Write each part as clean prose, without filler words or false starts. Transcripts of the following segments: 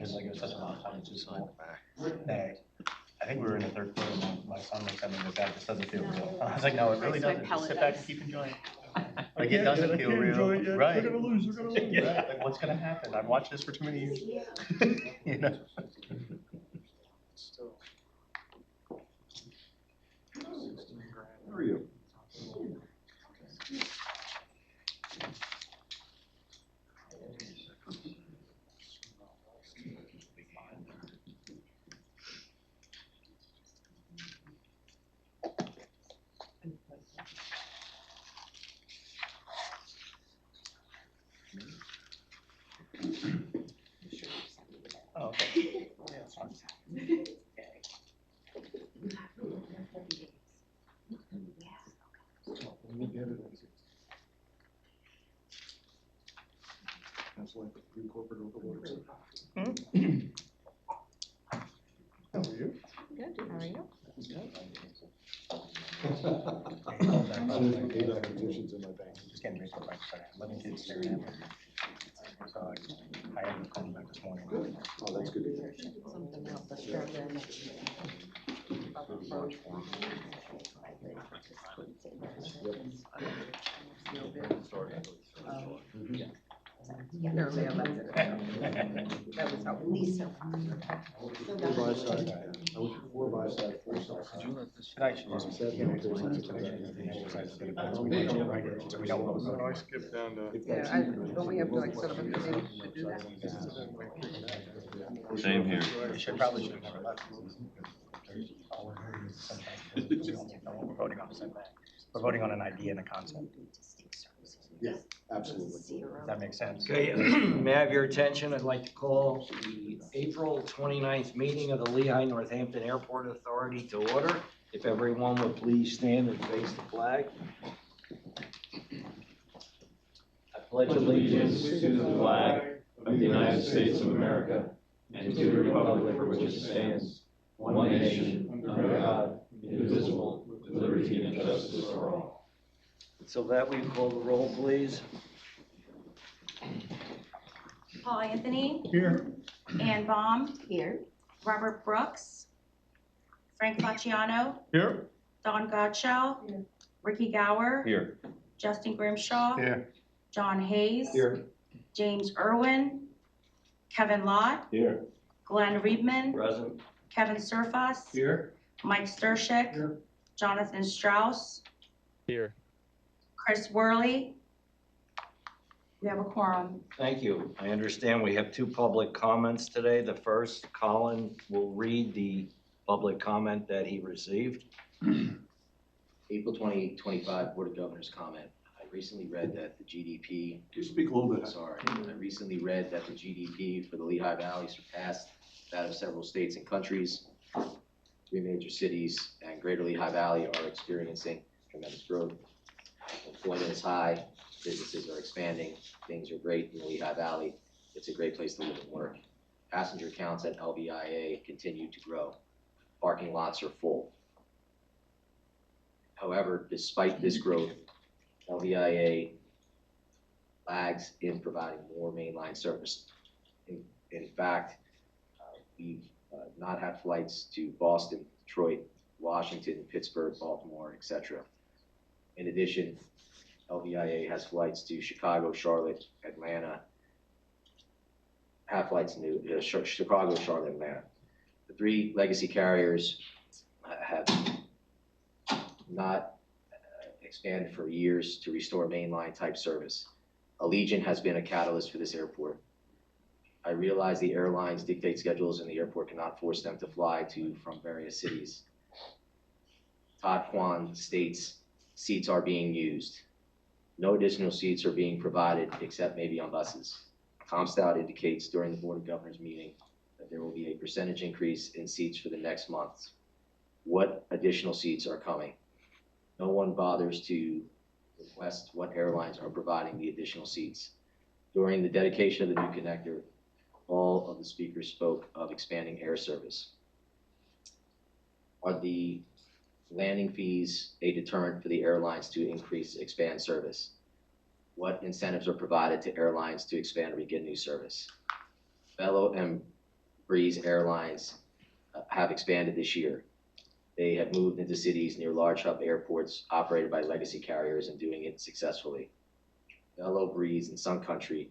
was like, it was such a long time, it's just like, hey, I think we were in the third quarter, and my son looks at me like, that just doesn't feel real. I was like, no, it really doesn't, just sit back and keep enjoying. Like, it doesn't feel real, right? We're gonna lose, we're gonna lose. Right, like, what's gonna happen? I've watched this for too many years. You know? How are you? Oh, okay. Yeah, that's fine. Let me get it. That's like the three corporate overlords. How are you? Good, how are you? I have 8 acquisitions in my bank. Just getting ready for like 11 kids staring at me. So I had to call them back this morning. Oh, that's good to hear. Something else that's struggling. No, they elected it. That was how Lisa. Four buy side. I went to 4 buy side, 4 sell side. Tonight she just said, you know, there's like so we want you right here, so we don't go. So I skip down to. Yeah, don't we have to like set up a committee to do that? Same here. We should probably should have never left. We're voting on the same thing. We're voting on an idea and a concept. Yeah, absolutely. Does that make sense? Okay, may I have your attention? I'd like to call the April 29th meeting of the Lehigh Northampton Airport Authority to order. If everyone would please stand and face the flag. I pledge allegiance to the flag of the United States of America and to the republic for which it stands, one nation, under God, indivisible, with liberty and justice for all. So that we call the roll, please. Paul Anthony, Here. Ann Baum, Here. Robert Brooks, Frank Facciano, Here. Don Godshall, Ricky Gower, Here. Justin Grimshaw, Here. John Hayes, Here. James Irwin, Kevin Lott, Here. Glenn Riedman, Present. Kevin Surface, Here. Mike Stershik, Here. Jonathan Strauss, Here. Chris Worley. We have a quorum. Thank you. I understand we have 2 public comments today. The first, Colin will read the public comment that he received. April 2025 Board of Governors comment. I recently read that the GDP, Can you speak a little bit? sorry, I recently read that the GDP for the Lehigh Valley surpassed that of several states and countries. 3 major cities and Greater Lehigh Valley are experiencing tremendous growth. Employment is high, businesses are expanding, things are great in the Lehigh Valley. It's a great place to live and work. Passenger counts at LVIA continue to grow. Parking lots are full. However, despite this growth, LVIA lags in providing more mainline service. In fact, we've not had flights to Boston, Detroit, Washington, Pittsburgh, Baltimore, etc. In addition, LVIA has flights to Chicago, Charlotte, Atlanta, have flights to Chicago, Charlotte, Atlanta. The 3 legacy carriers have not expanded for years to restore mainline type service. Allegiant has been a catalyst for this airport. I realize the airlines dictate schedules and the airport cannot force them to fly to from various cities. Todd Kwan states seats are being used. No additional seats are being provided except maybe on buses. ComStat indicates during the Board of Governors meeting that there will be a percentage increase in seats for the next month. What additional seats are coming? No one bothers to request what airlines are providing the additional seats. During the dedication of the new connector, all of the speakers spoke of expanding air service. Are the landing fees a deterrent for the airlines to expand service? What incentives are provided to airlines to expand or begin new service? Bellow and Breeze Airlines have expanded this year. They have moved into cities near large hub airports operated by legacy carriers and doing it successfully. Bellow Breeze and Sun Country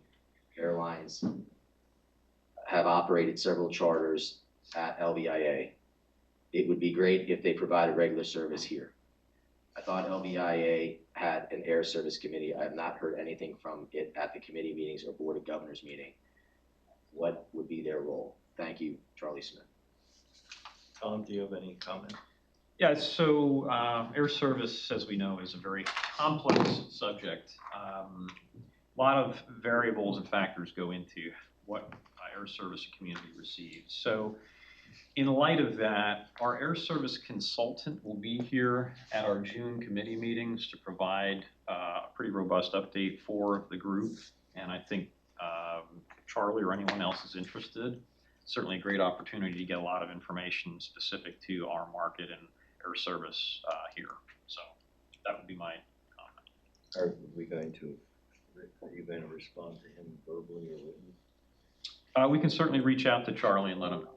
Airlines have operated several charters at LVIA. It would be great if they provided regular service here. I thought LVIA had an air service committee. I have not heard anything from it at the committee meetings or board of governors meeting. What would be their role? Thank you, Charlie Smith. Tom, do you have any comment? Yeah, so air service, as we know, is a very complex subject. A lot of variables and factors go into what air service community receives. So in light of that, our air service consultant will be here at our June committee meetings to provide a pretty robust update for the group. And I think if Charlie or anyone else is interested, certainly a great opportunity to get a lot of information specific to our market and air service here. So that would be my comment. Are you going to respond to him verbally or written? We can certainly reach out to Charlie and let him know.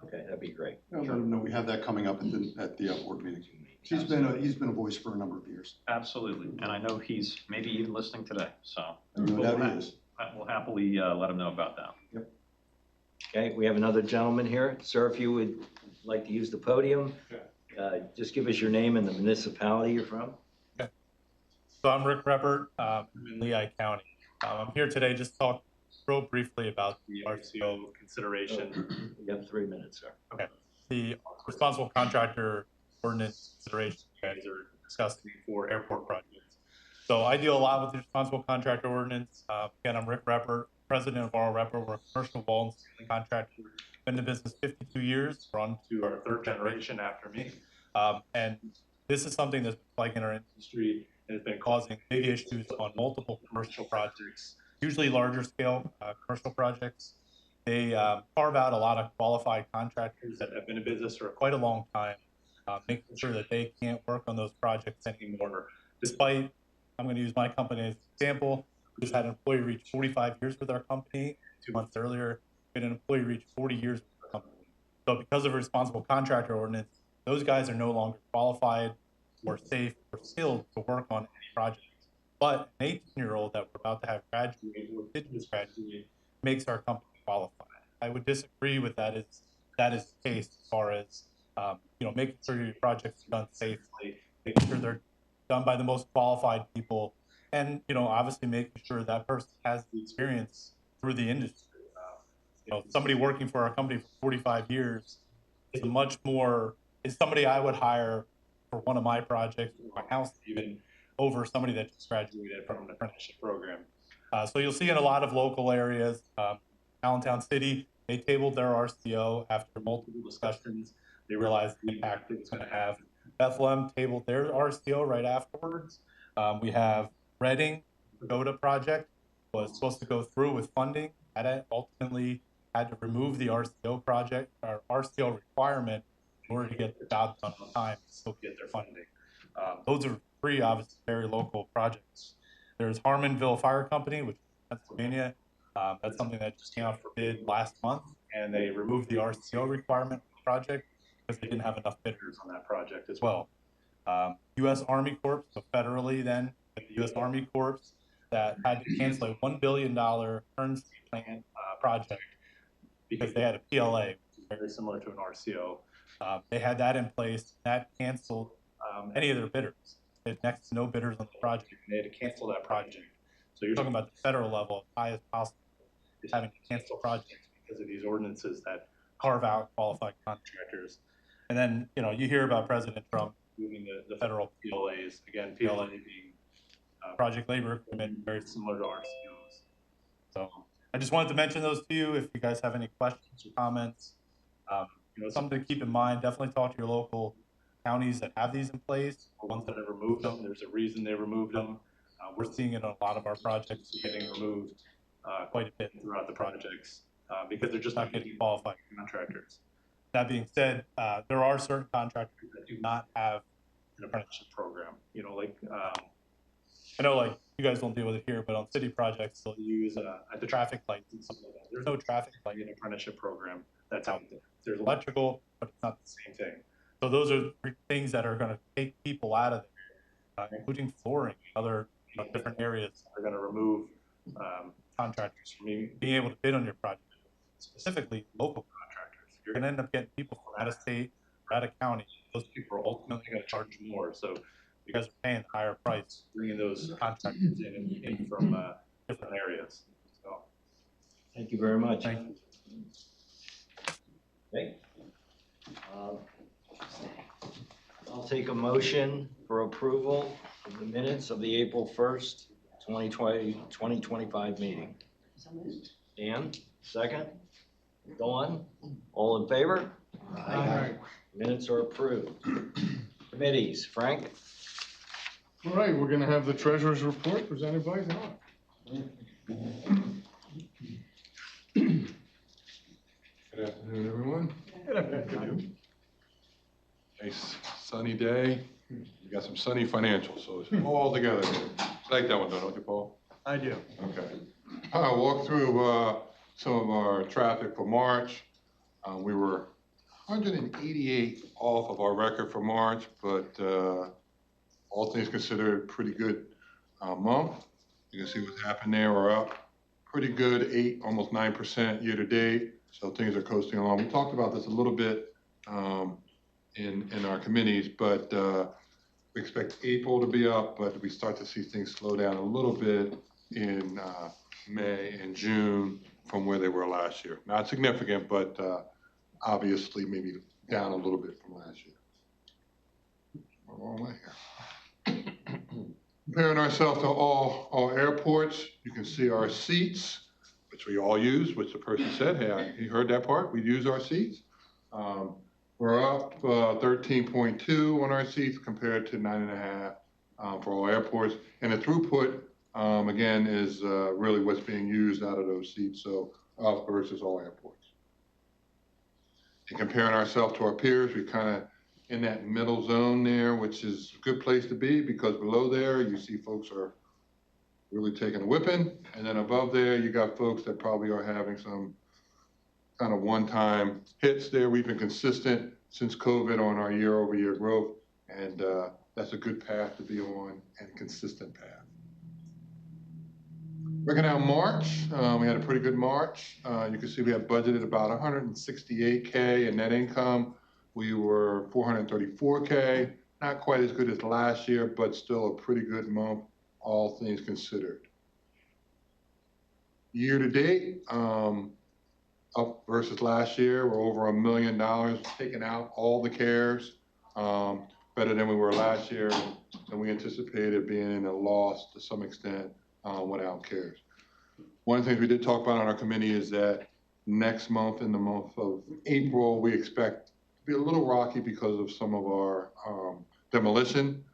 Okay, that'd be great. Let him know we have that coming up at the board meeting. He's been a voice for a number of years. Absolutely, and I know he's maybe even listening today, so No doubt he is. we'll happily let him know about that. Yep. Okay, we have another gentleman here. Sir, if you would like to use the podium, just give us your name and the municipality you're from. Okay. So I'm Rick Reppert, in Lehigh County. I'm here today just to talk real briefly about the RCO consideration. You have 3 minutes, sir. Okay. The responsible contractor ordinance consideration you guys are discussing for airport projects. So I deal a lot with the responsible contractor ordinance. Again, I'm Rick Reppert, president of R. Reppert. We're a commercial wall and ceiling contractor. Been in the business 52 years. We're on to our third generation after me. And this is something that's plaguing our industry and has been causing big issues on multiple commercial projects, usually larger scale commercial projects. They carve out a lot of qualified contractors that have been in business for quite a long time, making sure that they can't work on those projects anymore. Despite, I'm going to use my company as an example. We just had an employee reach 45 years with our company. 2 months earlier, we had an employee reach 40 years with our company. So because of a responsible contractor ordinance, those guys are no longer qualified or safe or skilled to work on any project. But an 18-year-old that we're about to have graduate or did just graduate makes our company qualified. I would disagree with that. That is the case as far as making sure your projects are done safely, making sure they're done by the most qualified people, and obviously making sure that person has the experience through the industry. Somebody working for our company for 45 years is somebody I would hire for one of my projects, my house, even over somebody that just graduated from an apprenticeship program. So you'll see in a lot of local areas, Allentown City, they tabled their RCO after multiple discussions. They realized the impact it was going to have. Bethlehem tabled their RCO right afterwards. We have Reading, the Pagoda project was supposed to go through with funding. That ultimately had to remove the RCO project, or RCO requirement, in order to get the job done on time and still get their funding. Those are three obviously very local projects. There's Harmonville Fire Company, which is Pennsylvania. That's something that just came out for bid last month, and they removed the RCO requirement for the project because they didn't have enough bidders on that project as well. U.S. Army Corps, so federally then, the U.S. Army Corps that had to cancel a $1 billion turnkey plan project because they had a PLA, which is very similar to an RCO. They had that in place. That canceled any of their bidders. They had next to no bidders on the project, and they had to cancel that project. So you're talking about the federal level, as high as possible, is having to cancel projects because of these ordinances that carve out qualified contractors. And then, you hear about President Trump moving the federal PLAs. Again, PLA being project labor agreement, very similar to RCOs. So I just wanted to mention those to you. If you guys have any questions or comments, something to keep in mind. Definitely talk to your local counties that have these in place, or ones that have removed them. There's a reason they removed them. We're seeing it on a lot of our projects getting removed quite a bit throughout the projects because they're just not getting qualified contractors. That being said, there are certain contractors that do not have an apprenticeship program. I know you guys don't deal with it here, but on city projects, they'll use at the traffic lights and stuff like that. There's no traffic light apprenticeship program that's out there. There's electrical, but it's not the same thing. So those are things that are going to take people out of there, including flooring, other different areas are going to remove contractors from being able to bid on your project, specifically local contractors. You're going to end up getting people from out of state or out of county. Those people are ultimately going to charge more. So you guys are paying the higher price, bringing those contractors in from different areas. So, Thank you very much. thank you. Okay. I'll take a motion for approval of the minutes of the April 1st, 2025 meeting. Dan, second. Dawn, all in favor? Aye. Minutes are approved. Committees, Frank? All right, we're gonna have the treasurer's report presented by Don. Good afternoon, everyone. Good afternoon. Nice sunny day. We got some sunny financials, so it's all together. I like that one, don't you, Paul? I do. Okay. I'll walk through some of our traffic for March. We were 188 off of our record for March, but all things considered, pretty good month. You can see what's happened there. We're up pretty good, 8, almost 9% year to date. So things are coasting along. We talked about this a little bit in our committees, but we expect April to be up, but we start to see things slow down a little bit in May and June from where they were last year. Not significant, but obviously maybe down a little bit from last year. Wrong way here. Comparing ourselves to all airports, you can see our seats, which we all use, which the person said, hey, you heard that part? We use our seats. We're up 13.2 on our seats compared to 9.5 for all airports. And the throughput, again, is really what's being used out of those seats, so versus all airports. And comparing ourselves to our peers, we kind of in that middle zone there, which is a good place to be because below there, you see folks are really taking a whipping. And then above there, you got folks that probably are having some kind of one-time hits there. We've been consistent since COVID on our year-over-year growth, and that's a good path to be on and consistent path. Looking at March, we had a pretty good March. You can see we had budgeted about 168K in net income. We were 434K, not quite as good as last year, but still a pretty good month, all things considered. Year to date, up versus last year, we're over $1 million, taking out all the CARES, better than we were last year, and we anticipated being in a loss to some extent without CARES. One of the things we did talk about on our committee is that next month, in the month of April, we expect to be a little rocky because of some of our demolition.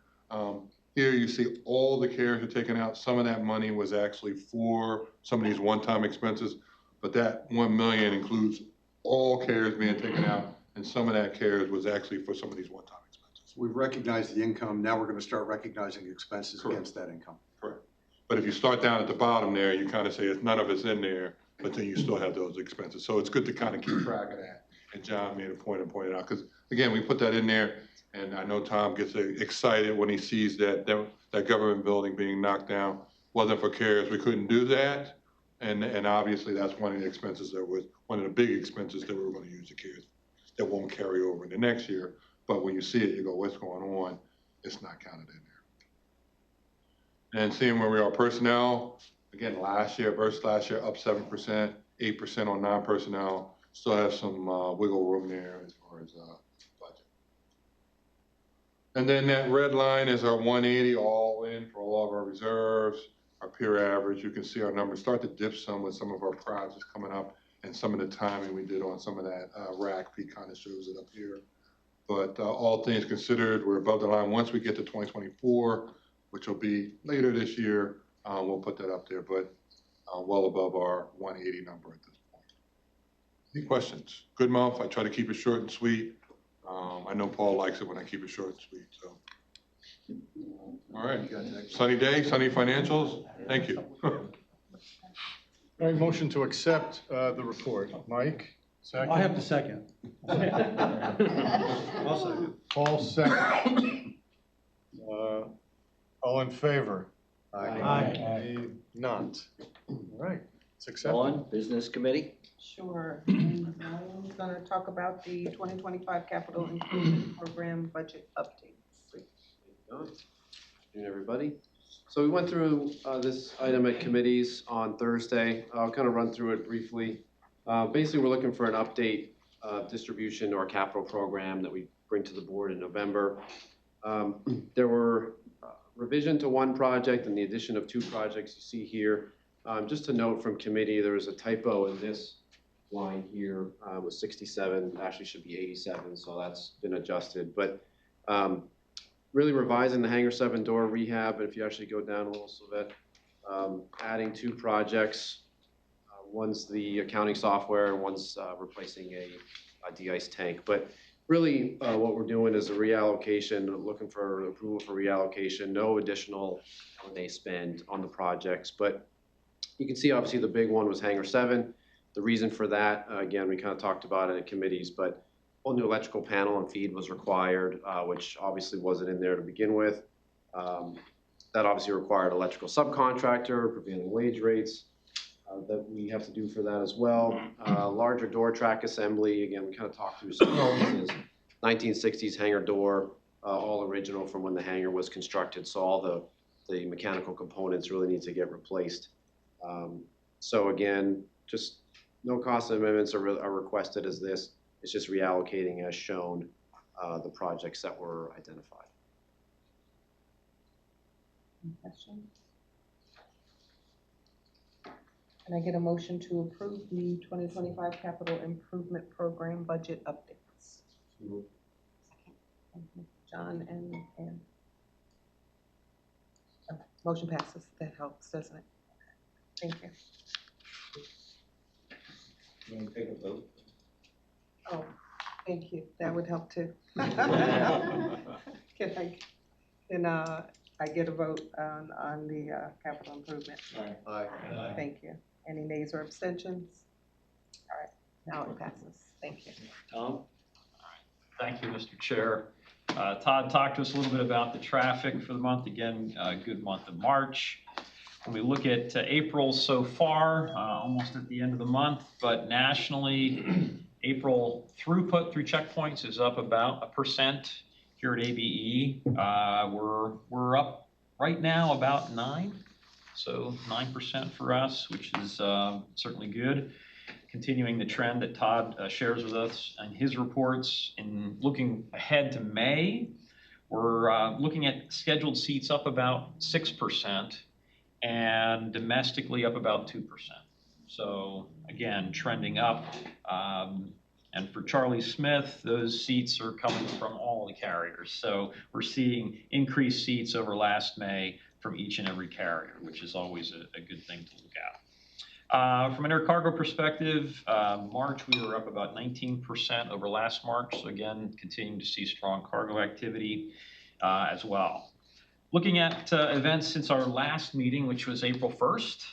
Here you see all the CARES are taken out. Some of that money was actually for some of these one-time expenses, but that 1 million includes all CARES being taken out, and some of that CARES was actually for some of these one-time expenses. We've recognized the income, now we're gonna start recognizing expenses Correct. against that income. Correct. But if you start down at the bottom there, you kind of say none of it's in there, but then you still have those expenses. So it's good to kind of keep track of that. And John made a point and pointed out, because again, we put that in there, and I know Tom gets excited when he sees that government building being knocked down. Wasn't for CARES, we couldn't do that. And obviously that's one of the expenses that was, one of the big expenses that we were going to use the CARES that won't carry over into next year. But when you see it, you go, what's going on? It's not counted in there. And seeing where we are personnel, again, last year versus last year, up 7%, 8% on non-personnel. Still have some wiggle room there as far as budget. And then that red line is our 180 all in for all of our reserves, our peer average. You can see our numbers start to dip some with some of our projects coming up and some of the timing we did on some of that rack. Pete kind of shows it up here. But all things considered, we're above the line. Once we get to 2024, which will be later this year, we'll put that up there, but well above our 180 number at this point. Any questions? Good month. I try to keep it short and sweet. I know Paul likes it when I keep it short and sweet, so. All right, sunny day, sunny financials. Thank you. All right, motion to accept the report. Mike? Second? I have to second. I'll second. Paul second. All in favor? Aye. Any not? All right, it's accepted. On Business Committee? Sure. And Ryan's gonna talk about the 2025 Capital Improvement Program budget updates. Good afternoon, everybody. So we went through this item at committees on Thursday. I'll kind of run through it briefly. Basically, we're looking for an update distribution to our capital program that we bring to the board in November. There were revision to one project and the addition of 2 projects you see here. Just to note from committee, there was a typo in this line here. It was 67, actually should be 87, so that's been adjusted. But really revising the hangar 7 door rehab, and if you actually go down a little so that adding 2 projects. One's the accounting software, and one's replacing a de-ice tank. But really, what we're doing is a reallocation, looking for approval for reallocation, no additional LNAA spend on the projects. But you can see, obviously, the big one was hangar 7. The reason for that, again, we kind of talked about it at committees, but whole new electrical panel and feed was required, which obviously wasn't in there to begin with. That obviously required electrical subcontractor, prevailing wage rates. That we have to do for that as well. Larger door track assembly, again, we kind of talked through some of this. 1960s hangar door, all original from when the hangar was constructed, so all the mechanical components really need to get replaced. So again, just no cost amendments are requested as this. It's just reallocating as shown the projects that were identified. Any questions? Can I get a motion to approve the 2025 Capital Improvement Program budget updates? Second. Thank you. John and Ann. Oh, motion passes. That helps, doesn't it? Thank you. You want to take a vote? Oh, thank you. That would help too. Can I get a vote on the capital improvement? Aye. Thank you. Any nays or abstentions? All right, now it passes. Thank you. Tom? Thank you, Mr. Chair. Todd talked to us a little bit about the traffic for the month. Again, good month of March. When we look at April so far, almost at the end of the month, but nationally, April throughput through checkpoints is up about 1%. Here at ABE, we're up right now about 9%. So 9% for us, which is certainly good. Continuing the trend that Todd shares with us in his reports. And looking ahead to May, we're looking at scheduled seats up about 6% and domestically up about 2%. So again, trending up. And for Charlie Smith, those seats are coming from all the carriers. So we're seeing increased seats over last May from each and every carrier, which is always a good thing to look at. From an air cargo perspective, March we were up about 19% over last March. So again, continuing to see strong cargo activity as well. Looking at events since our last meeting, which was April 1st.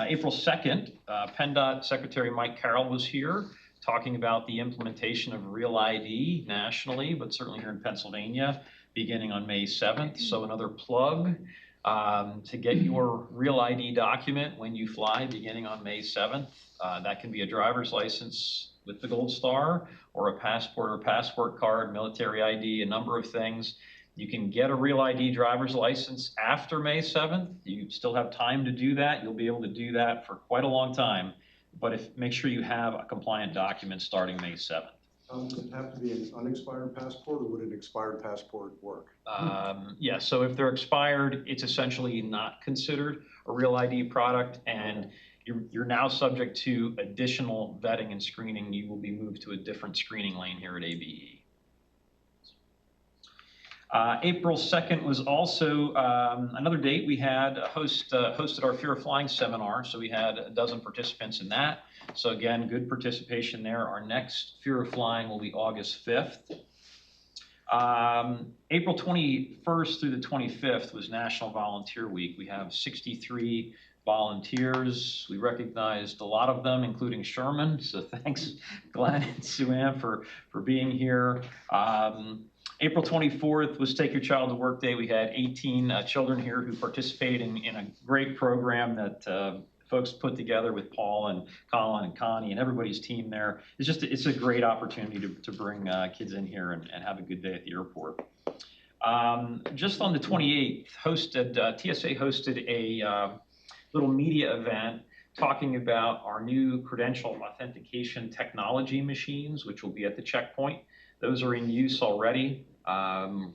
April 2nd, PennDOT Secretary Mike Carroll was here talking about the implementation of Real ID nationally, but certainly here in Pennsylvania, beginning on May 7th. So another plug to get your Real ID document when you fly beginning on May 7th. That can be a driver's license with the gold star or a passport or passport card, military ID, a number of things. You can get a Real ID driver's license after May 7th. You still have time to do that. You'll be able to do that for quite a long time. But make sure you have a compliant document starting May 7th. Does it have to be an unexpired passport, or would an expired passport work? Yeah, so if they're expired, it's essentially not considered a Real ID product, and you're now subject to additional vetting and screening. You will be moved to a different screening lane here at ABE. April 2nd was also another date. We had hosted our Fear of Flying seminar, so we had a dozen participants in that. So again, good participation there. Our next Fear of Flying will be August 5th. April 21st through the 25th was National Volunteer Week. We have 63 volunteers. We recognized a lot of them, including Sherman. So thanks, Glenn and Sue Ann, for being here. April 24th was Take Your Child to Work Day. We had 18 children here who participated in a great program that folks put together with Paul and Colin and Connie and everybody's team there. It's a great opportunity to bring kids in here and have a good day at the airport. Just on the 28th, TSA hosted a little media event talking about our new credential authentication technology machines, which will be at the checkpoint. Those are in use already.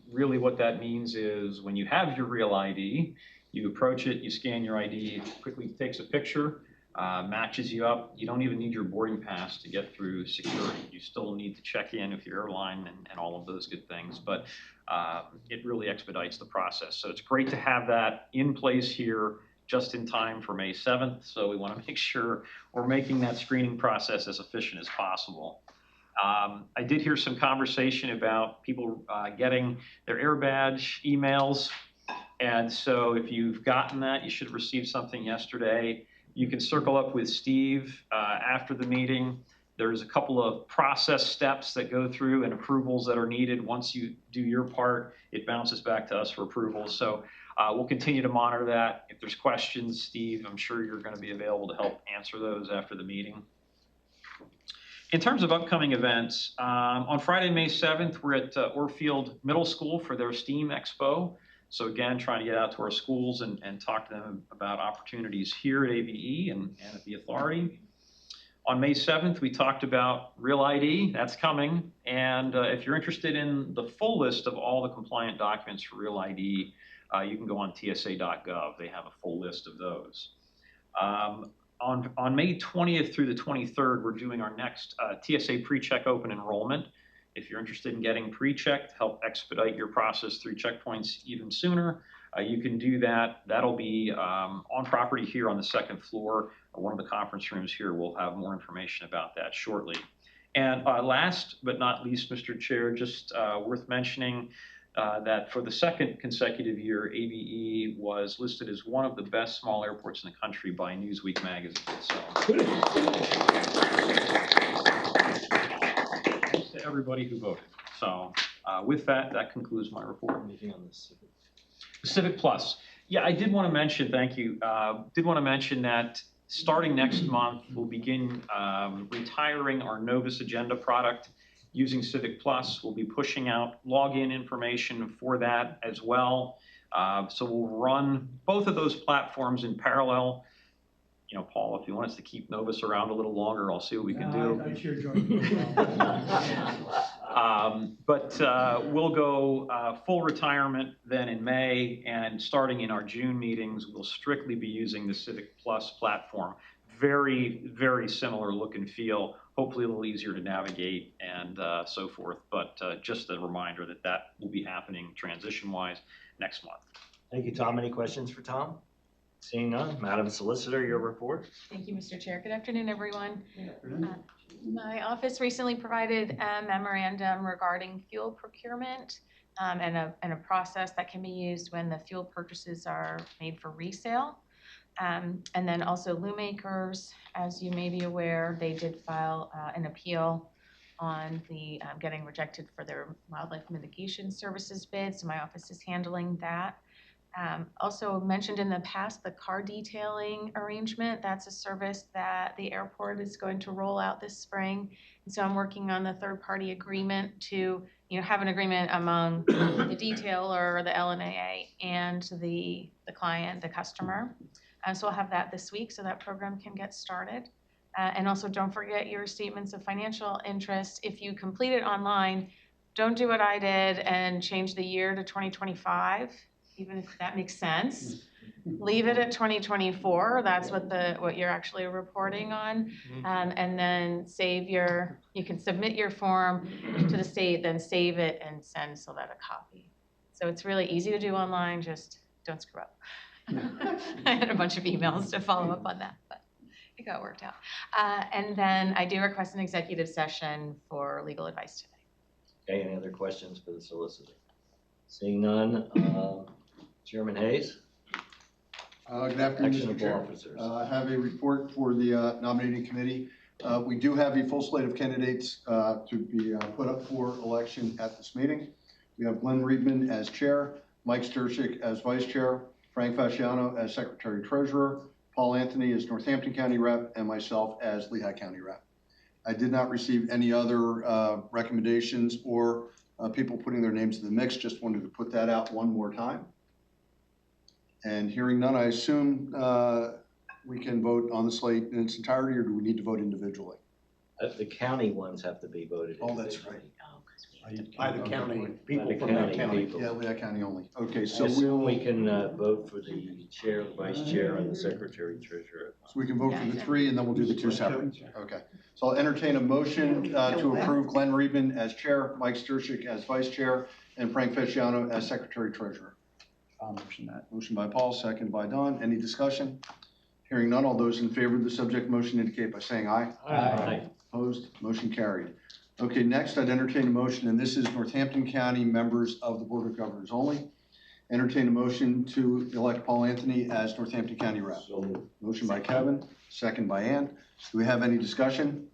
Really what that means is when you have your real ID, you approach it, you scan your ID, it quickly takes a picture, matches you up. You don't even need your boarding pass to get through security. You still need to check in with your airline and all of those good things, but it really expedites the process. So it's great to have that in place here just in time for May 7th. So we want to make sure we're making that screening process as efficient as possible. I did hear some conversation about people getting their air badge emails. And so if you've gotten that, you should have received something yesterday. You can circle up with Steve after the meeting. There's a couple of process steps that go through and approvals that are needed. Once you do your part, it bounces back to us for approval. So we'll continue to monitor that. If there's questions, Steve, I'm sure you're going to be available to help answer those after the meeting. In terms of upcoming events, on Friday, May 7th, we're at Orfield Middle School for their STEAM Expo. So again, trying to get out to our schools and talk to them about opportunities here at AVE and at the Authority. On May 7th, we talked about Real ID, that's coming. And if you're interested in the full list of all the compliant documents for Real ID, you can go on tsa.gov. They have a full list of those. On May 20th through the 23rd, we're doing our next TSA PreCheck open enrollment. If you're interested in getting pre-checked, help expedite your process through checkpoints even sooner, you can do that. That'll be on property here on the second floor. One of the conference rooms here will have more information about that shortly. And last but not least, Mr. Chair, just worth mentioning that for the second consecutive year, AVE was listed as one of the best small airports in the country by Newsweek magazine. So. To everybody who voted. So with that, that concludes my report. Anything on this? Civic Plus. Yeah, I did want to mention, thank you, did want to mention that starting next month, we'll begin retiring our Novus Agenda product using Civic Plus. We'll be pushing out login information for that as well. So we'll run both of those platforms in parallel. You know, Paul, if you want us to keep Novus around a little longer, I'll see what we can do. I sure join. But we'll go full retirement then in May, and starting in our June meetings, we'll strictly be using the Civic Plus platform. Very, very similar look and feel, hopefully a little easier to navigate and so forth. But just a reminder that that will be happening transition-wise next month. Thank you, Tom. Any questions for Tom? Seeing none, Madam Solicitor, your report. Thank you, Mr. Chair. Good afternoon, everyone. My office recently provided a memorandum regarding fuel procurement and a process that can be used when the fuel purchases are made for resale. And then also Lawmakers, as you may be aware, they did file an appeal on the getting rejected for their wildlife mitigation services bid. So my office is handling that. Also mentioned in the past, the car detailing arrangement. That's a service that the airport is going to roll out this spring. And so I'm working on the third-party agreement to, have an agreement among the detailer, the LNAA, and the client, the customer. So I'll have that this week so that program can get started. And also don't forget your statements of financial interest. If you complete it online, don't do what I did and change the year to 2025. Even if that makes sense. Leave it at 2024. That's what you're actually reporting on. And then you can submit your form to the state, then save it and send Sylvette a copy. So it's really easy to do online, just don't screw up. I had a bunch of emails to follow up on that, but it got worked out. And then I do request an executive session for legal advice today. Okay, any other questions for the solicitor? Seeing none, Chairman Hayes. Good afternoon, Election Mr. of Chair. officers. I have a report for the nominating committee. We do have a full slate of candidates to be put up for election at this meeting. We have Glenn Reedman as chair, Mike Stershik as vice chair, Frank Fasciano as secretary treasurer, Paul Anthony as Northampton County rep, and myself as Lehigh County rep. I did not receive any other recommendations or people putting their names in the mix. Just wanted to put that out one more time. And hearing none, I assume we can vote on the slate in its entirety, or do we need to vote individually? The county ones have to be voted. Oh, that's right. By the county, By the county people. Yeah, Lehigh County only. Okay, I so assume we can vote for the chair, the vice chair, and the secretary treasurer. so we can vote for the three, and then we'll do the two separate. Okay. So I'll entertain a motion to approve Glenn Reedman as chair, Mike Stershik as vice chair, and Frank Fasciano as secretary treasurer. I'll motion that. Motion by Paul, second by Don. Any discussion? Hearing none, all those in favor of the subject motion indicate by saying aye. Aye. Opposed? Motion carried. Okay, next I'd entertain a motion, and this is Northampton County members of the Board of Governors only. Entertain a motion to elect Paul Anthony as Northampton County rep. Motion by Kevin, second by Ann. Do we have any discussion?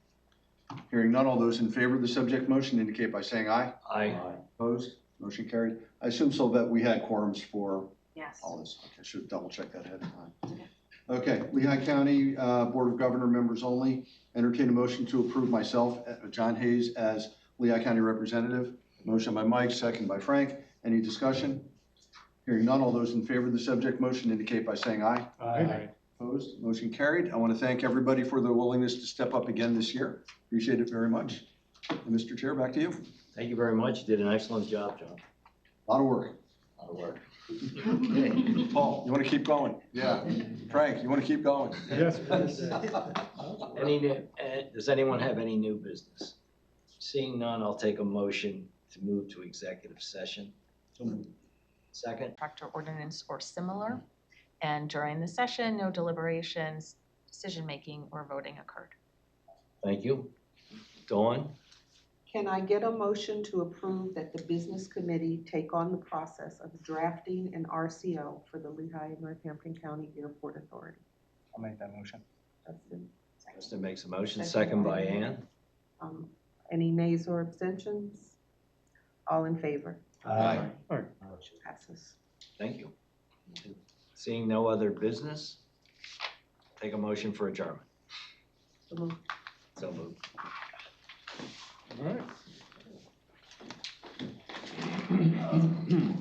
Hearing none, all those in favor of the subject motion indicate by saying aye. Aye. Opposed? Motion carried. I assume so that we had quorums for Yes. all this. Okay, I should double check that ahead of time. Okay, Lehigh County Board of Governor members only. Entertain a motion to approve myself, John Hayes, as Lehigh County representative. Motion by Mike, second by Frank. Any discussion? Hearing none, all those in favor of the subject motion indicate by saying aye. Aye. Opposed? Motion carried. I want to thank everybody for their willingness to step up again this year. Appreciate it very much. And Mr. Chair, back to you. Thank you very much. You did an excellent job, John. A lot of work. A lot of work. Paul, you want to keep going? Yeah. Frank, you want to keep going? Yes, please. Does anyone have any new business? Seeing none, I'll take a motion to move to executive session. Second? Contractor ordinance or similar. And during the session, no deliberations, decision-making, or voting occurred. Thank you. Dawn? Can I get a motion to approve that the business committee take on the process of drafting an RCO for the Lehigh and Northampton County Airport Authority? I'll make that motion. Justin, Justin makes a motion, second by Ann. Any nays or abstentions? All in favor? Aye. Motion passes. Thank you. Seeing no other business, take a motion for adjournment. So moved. So moved. All right.